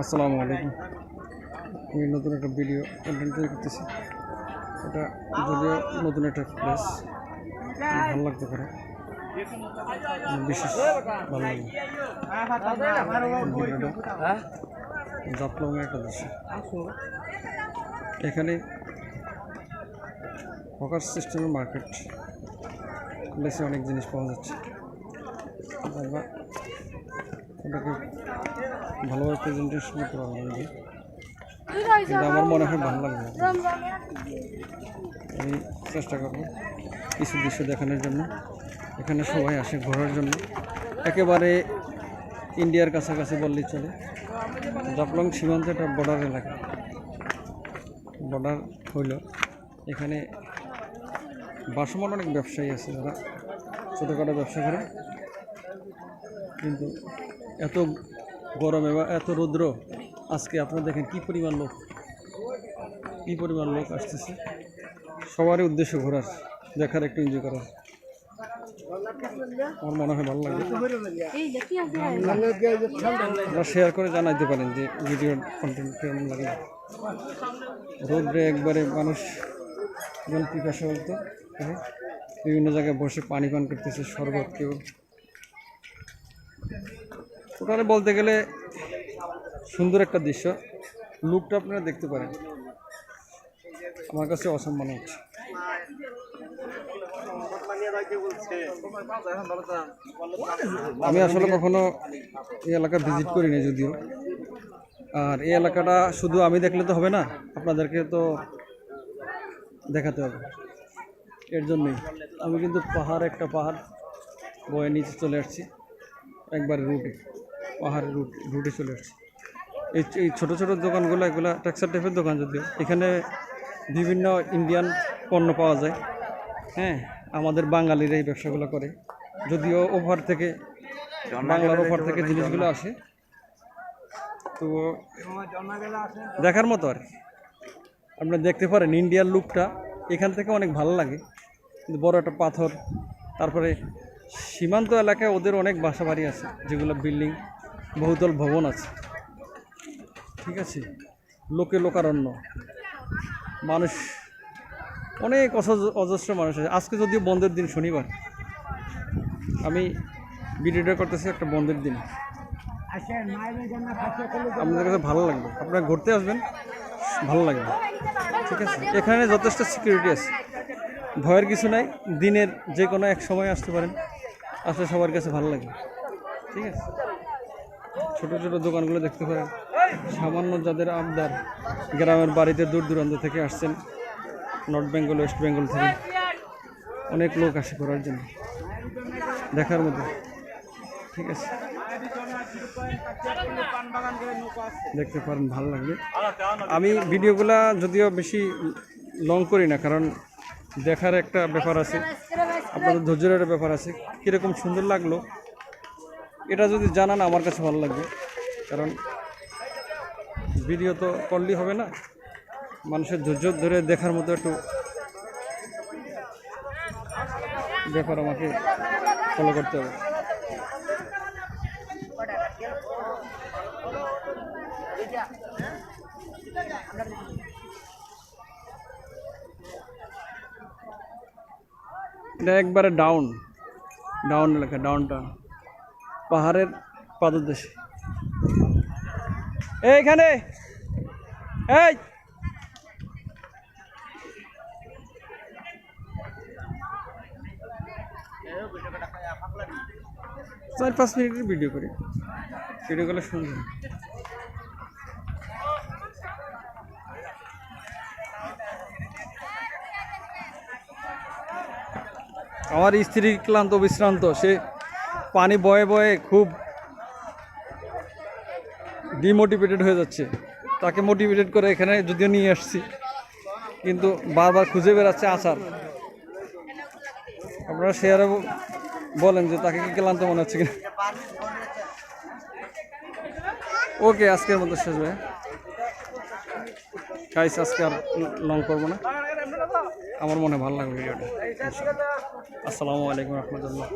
আসসালামু আলাইকুম। আমি নতুন একটা ভিডিও কন্টেন্ট তৈরি করতেছি। এটা যদিও নতুন একটা প্লেস, ভালো লাগতে পারে, বিশেষ ভালো লাগে ভিডিওটা। জাফলংয়ের একটা দৃশ্য। এখানে হকার সিস্টেমের মার্কেট প্লেসে অনেক জিনিস পাওয়া যাচ্ছে। আমরা ওটাকে ভালোভাবে প্রেজেন্টেশন করতে পারবো না, কিন্তু আমার মনে হয় ভালো লাগবে। আমি চেষ্টা করবো কিছু দৃশ্য দেখানোর জন্য। এখানে সবাই আসে ঘোরার জন্য, একেবারে ইন্ডিয়ার কাছাকাছি বললেই চলে। জাফলং সীমান্ত একটা বর্ডার এলাকা, বর্ডার হইল এখানে বাসমান অনেক ব্যবসায়ী আছে যারা ছোটোখাটো ব্যবসা করে, কিন্তু এত গরমে বা এত রৌদ্র আজকে আপনারা দেখেন কী পরিমাণ লোক আসতেছে। সবারই উদ্দেশ্য ঘোরার, দেখার, একটু এনজয় করার। আমার মনে হয় ভালো লাগবে। আপনারা শেয়ার করে জানাইতে পারেন যে ভিডিও কন্টেন্ট কেমন লাগে। রোদ্রে একবারে মানুষ যেমন পিপাসা বলতো, বিভিন্ন জায়গায় বসে পানি পান করতেছে, শরবত কেউ। ওখানে বলতে গেলে সুন্দর একটা দৃশ্য। লুকটা আপনারা দেখতে পারেন, আমার কাছে অসম্মান হচ্ছে। আমি আসলে কখনো এই এলাকা ভিজিট করিনি যদিও, আর এই এলাকাটা শুধু আমি দেখলে তো হবে না, আপনাদেরকে তো দেখাতে হবে। এর জন্যই আমি কিন্তু একটা পাহাড় বয়ে নিচে চলে আসছি, একবার পাহাড়ের রুটে চলে আসছি। এই ছোটো ছোটো দোকানগুলো, এগুলো টেক্সটাইল টাইপের দোকান, যদিও এখানে বিভিন্ন ইন্ডিয়ান পণ্য পাওয়া যায়। হ্যাঁ, আমাদের বাঙালিরা এই ব্যবসাগুলো করে, যদিও বাংলার ওভার থেকে জিনিসগুলো আসে। তো দেখার মতো আর কি, আপনারা দেখতে পারেন ইন্ডিয়ার লুকটা এখান থেকে অনেক ভালো লাগে। কিন্তু বড় একটা পাথর, তারপরে সীমান্ত এলাকায় ওদের অনেক বাসা বাড়ি আছে, যেগুলো বিল্ডিং, বহুতল ভবন আছে। ঠিক আছে, লোকারণ্য, মানুষ অনেক অজস্র মানুষ আছে। আজকে যদিও বন্ধের দিন, শনিবার, আমি ভিডিওটা করতেছি একটা বন্ধের দিন। আপনাদের কাছে ভালো লাগবে, আপনারা ঘুরতে আসবেন, ভালো লাগবে। ঠিক আছে, এখানে যথেষ্ট সিকিউরিটি আছে, ভয়ের কিছু নাই। দিনের যে কোনো এক সময় আসতে পারেন, আসলে সবার কাছে ভালো লাগবে। ঠিক আছে, ছোটো ছোটো দোকানগুলো দেখতে পারেন। সামান্য যাদের আবদার, গ্রামের বাড়িতে দূর দূরান্ত থেকে আসছেন, নর্থ বেঙ্গল, ওয়েস্ট বেঙ্গল থেকে অনেক লোক আসে ঘোরার জন্য, দেখার মতো। ঠিক আছে, দেখতে পারেন, ভালো লাগবে। আমি ভিডিওগুলা যদিও বেশি লং করি না, কারণ দেখার একটা ব্যাপার আছে, আপনাদের ধৈর্যের একটা ব্যাপার আছে। কীরকম সুন্দর লাগলো এটা যদি জানান, আমার কাছে ভালো লাগবে। কারণ ভিডিও তো করলেই হবে না, মানুষের ধৈর্য ধরে দেখার মতো একটু ব্যাপার আমাকে ফলো করতে হবে। এটা একবারে ডাউন এলাকা, ডাউন পাহাড়ের পাদদেশে। এইখানে এই 4-5 মিনিটের ভিডিও করি, ভিডিওগুলো সুন্দর। আমার স্ত্রী ক্লান্ত বিশ্রান্ত, সে পানি বয়ে বয়ে খুব ডিমোটিভেটেড হয়ে যাচ্ছে। তাকে মোটিভেটেড করে এখানে যদিও নিয়ে আসছি, কিন্তু বারবার খুঁজে বেড়াচ্ছে আচার। আপনারা শেয়ারে বলেন যে তাকে কি ক্লান্ত মনে হচ্ছে কিনা। ওকে, আজকের মতো শেষ ভাই, গাইস আজকে আর লং করবো না। আমার মনে ভালো লাগবে ভিডিওটা। আসসালামু আলাইকুম রহমতুল্লাহ।